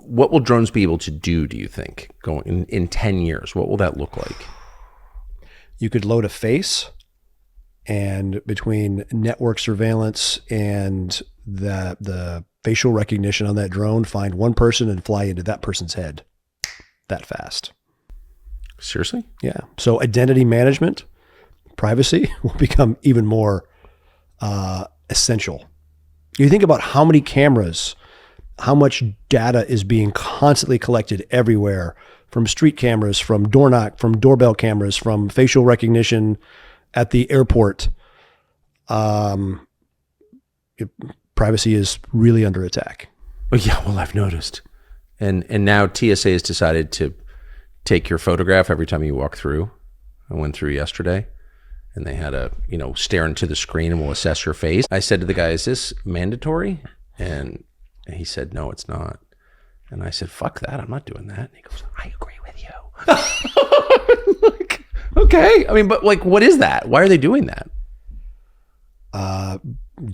what will drones be able to do, do you think, going in 10 years? What will that look like? You could load a face, and between network surveillance and the facial recognition on that drone, find one person and fly into that person's head that fast. Seriously? Yeah. So identity management, privacy will become even more essential. You think about how many cameras, how much data is being constantly collected everywhere, from street cameras, from door knock, from doorbell cameras, from facial recognition at the airport. Privacy is really under attack. Well, yeah, well, I've noticed. And now TSA has decided to take your photograph every time you walk through. I went through yesterday, and they had a, stare into the screen and we'll assess your face. I said to the guy, is this mandatory? And he said, no, it's not. And I said, fuck that, I'm not doing that. And he goes, I agree with you. Like, okay. I mean, but like, what is that? Why are they doing that?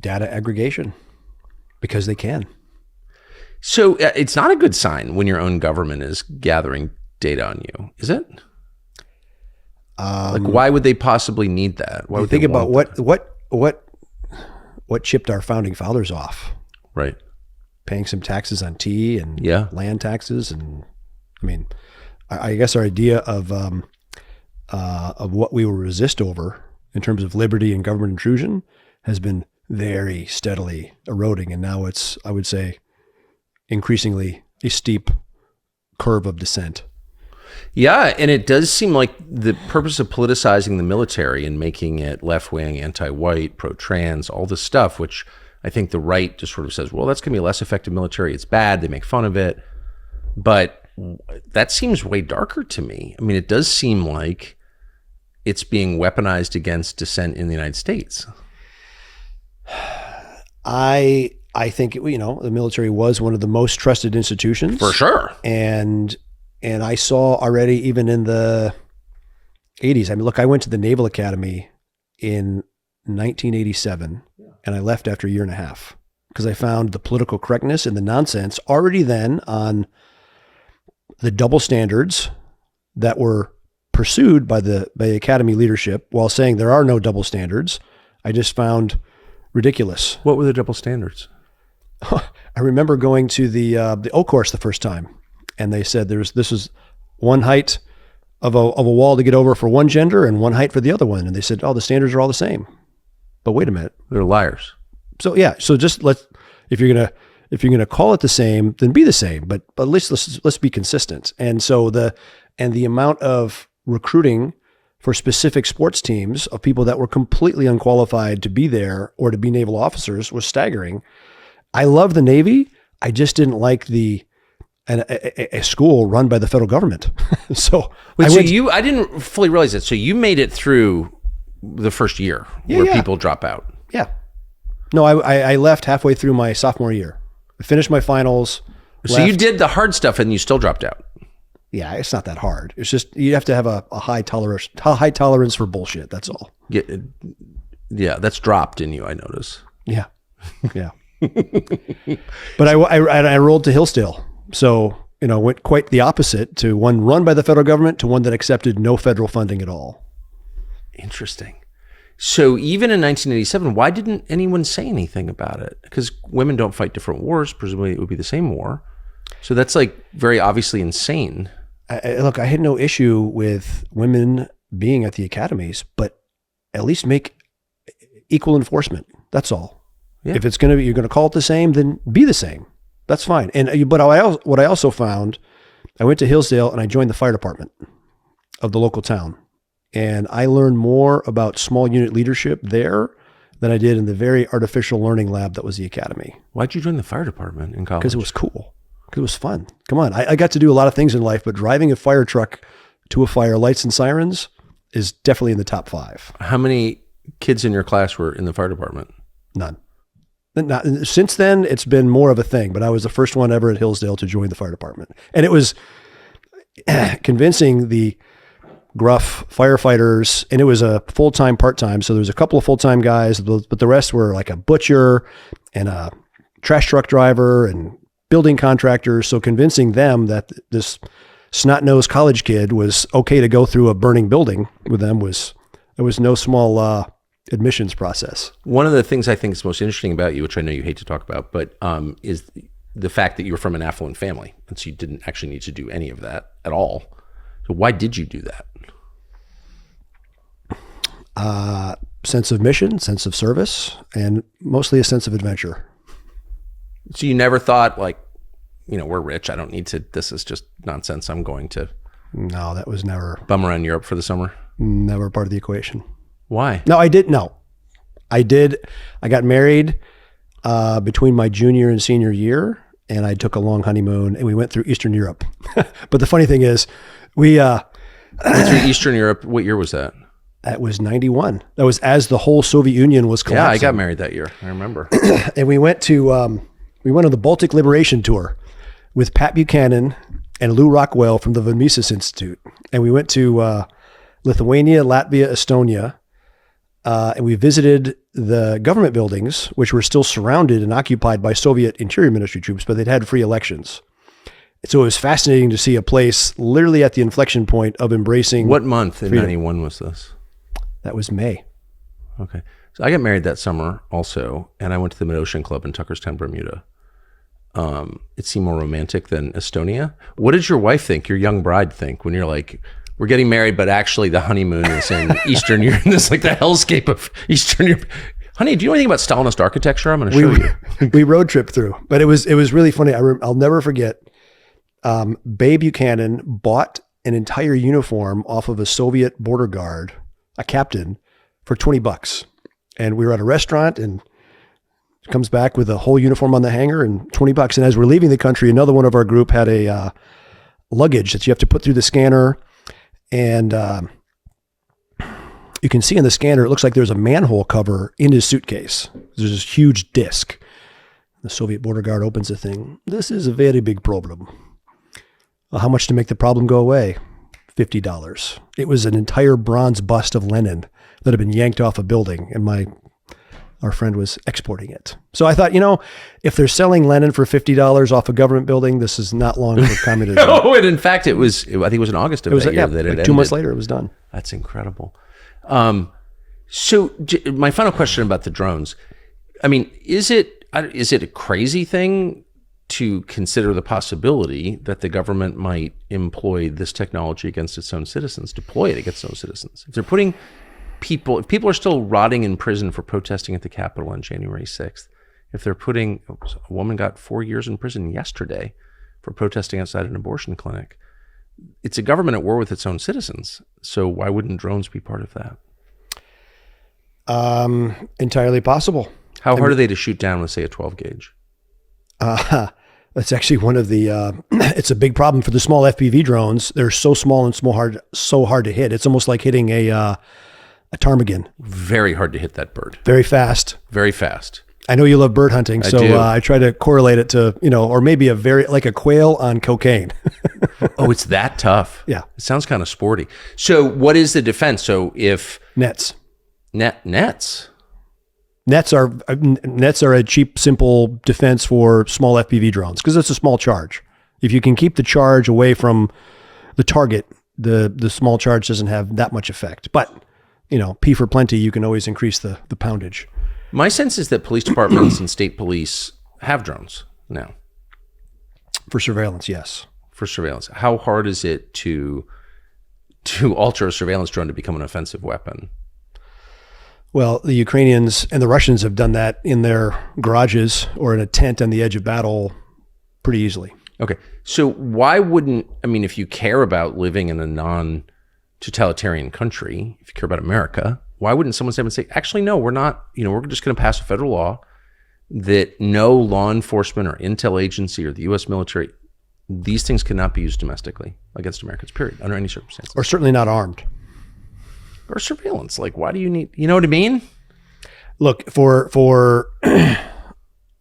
Data aggregation, because they can. So it's not a good sign when your own government is gathering data on you, is it? Like, why would they possibly need that? Why would think they about want what chipped our founding fathers off? Right. Paying some taxes on tea and land taxes, and I mean, I guess our idea of what we will resist over in terms of liberty and government intrusion has been very steadily eroding, and now it's, I would say, increasingly a steep curve of descent. Yeah, and it does seem like the purpose of politicizing the military and making it left-wing, anti-white, pro-trans, all this stuff, which I think the right just sort of says, well, that's going to be a less effective military. It's bad. They make fun of it. But that seems way darker to me. I mean, it does seem like it's being weaponized against dissent in the United States. I think, the military was one of the most trusted institutions. For sure. And I saw already, even in the 80s, I mean, look, I went to the Naval Academy in 1987, and I left after a year and a half because I found the political correctness and the nonsense already then on the double standards that were pursued by the Academy leadership while saying there are no double standards. I just found ridiculous. What were the double standards? I remember going to the O course the first time, and they said this was one height of a wall to get over for one gender and one height for the other one, and they said, the standards are all the same. But wait a minute, they're liars. So yeah, so just if you're gonna call it the same, then be the same. But at least let's be consistent. And so the amount of recruiting for specific sports teams of people that were completely unqualified to be there or to be naval officers was staggering. I love the Navy. I just didn't like a school run by the federal government. So I didn't fully realize that. So you made it through the first year where people drop out. Yeah. No, I left halfway through my sophomore year. I finished my finals. So you did the hard stuff and you still dropped out. Yeah, it's not that hard. It's just you have to have a high tolerance for bullshit. That's all. Yeah, that's dropped in you, I notice. Yeah. But I rolled to Hillsdale. So, went quite the opposite, to one run by the federal government to one that accepted no federal funding at all. Interesting. So even in 1987, why didn't anyone say anything about it? Because women don't fight different wars. Presumably it would be the same war. So that's like very obviously insane. Look, I had no issue with women being at the academies, but at least make equal enforcement. That's all. Yeah. If it's going to be, you're going to call it the same, then be the same. That's fine. But what I also found, I went to Hillsdale and I joined the fire department of the local town. And I learned more about small unit leadership there than I did in the very artificial learning lab that was the academy. Why'd you join the fire department in college? Because it was cool. Because it was fun. Come on. I got to do a lot of things in life, but driving a fire truck to a fire, lights and sirens, is definitely in the top 5. How many kids in your class were in the fire department? None. Since then, it's been more of a thing, but I was the first one ever at Hillsdale to join the fire department. And it was convincing the gruff firefighters, and it was a full-time, part-time. So there was a couple of full-time guys, but the rest were like a butcher and a trash truck driver and building contractors. So convincing them that this snot-nosed college kid was okay to go through a burning building with them it was no small admissions process. One of the things I think is most interesting about you, which I know you hate to talk about, but is the fact that you were from an affluent family, and so you didn't actually need to do any of that at all. So why did you do that? Sense of mission, sense of service, and mostly a sense of adventure. So you never thought like, we're rich. I don't need to, this is just nonsense. I'm going to. No, that was never. Bum around Europe for the summer? Never part of the equation. Why? No, I did. No, I did. I got married between my junior and senior year, and I took a long honeymoon, and we went through Eastern Europe. But the funny thing is, we went through Eastern Europe. What year was that? That was 91. That was as the whole Soviet Union was collapsing. Yeah, I got married that year. I remember. And we went on the Baltic Liberation Tour with Pat Buchanan and Lou Rockwell from the Von Mises Institute. And we went to Lithuania, Latvia, Estonia, and we visited the government buildings, which were still surrounded and occupied by Soviet Interior Ministry troops, but they'd had free elections. So it was fascinating to see a place literally at the inflection point of embracing. What month in freedom. 91 was this? That was May. Okay. So I got married that summer also, and I went to the Mid-Ocean Club in Tuckerstown, Bermuda. It seemed more romantic than Estonia. What did your wife think, your young bride think, when you're like, we're getting married, but actually the honeymoon is in Eastern Europe, this like the hellscape of Eastern Europe. Honey, do you know anything about Stalinist architecture? I'm going to show you. We road tripped through, but it was really funny. I'll never forget. Bay Buchanan bought an entire uniform off of a Soviet border guard, a captain, for $20. And we were at a restaurant, and comes back with a whole uniform on the hanger and $20. And as we're leaving the country, another one of our group had a luggage that you have to put through the scanner. And you can see in the scanner, it looks like there's a manhole cover in his suitcase. There's this huge disc. The Soviet border guard opens the thing. This is a very big problem. Well, how much to make the problem go away? $50. It was an entire bronze bust of Lenin that had been yanked off a building, and our friend was exporting it. So I thought, if they're selling Lenin for $50 off a government building, this is not long for communism. No, and in fact, I think it was in August of that year that it ended. 2 months later, it was done. That's incredible. So my final question about the drones. I mean, is it a crazy thing to consider the possibility that the government might employ this technology against its own citizens, deploy it against its own citizens? If they're putting if people are still rotting in prison for protesting at the Capitol on January 6th, if they're a woman got 4 years in prison yesterday for protesting outside an abortion clinic, it's a government at war with its own citizens. So why wouldn't drones be part of that? Entirely possible. How hard are they to shoot down with, say, a 12 gauge? That's actually one of the, it's a big problem for the small FPV drones. They're so small and so hard to hit. It's almost like hitting a ptarmigan. Very hard to hit that bird. Very fast. Very fast. I know you love bird hunting, so I try to correlate it to, or maybe like a quail on cocaine. Oh, it's that tough. Yeah. It sounds kind of sporty. So what is the defense? So if... Nets. Nets? Nets are a cheap, simple defense for small FPV drones because it's a small charge. If you can keep the charge away from the target, the small charge doesn't have that much effect. But, P for plenty, you can always increase the poundage. My sense is that police departments and state police have drones now. For surveillance, yes. For surveillance. How hard is it to alter a surveillance drone to become an offensive weapon? Well, the Ukrainians and the Russians have done that in their garages or in a tent on the edge of battle pretty easily. Okay. So why wouldn't, if you care about living in a non-totalitarian country, if you care about America, why wouldn't someone step and say, actually, no, we're not, we're just going to pass a federal law that no law enforcement or intel agency or the U.S. military, these things cannot be used domestically against Americans, period, under any circumstances. Or certainly not armed. Or surveillance. Like, why do you need, you know what I mean? Look, for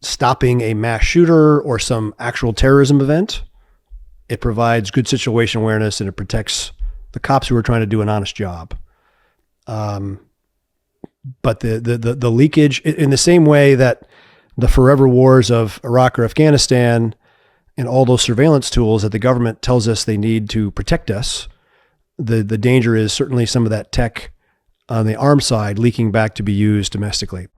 stopping a mass shooter or some actual terrorism event, it provides good situation awareness and it protects the cops who are trying to do an honest job. But the leakage, in the same way that the forever wars of Iraq or Afghanistan and all those surveillance tools that the government tells us they need to protect us, the danger is certainly some of that tech on the arms side leaking back to be used domestically.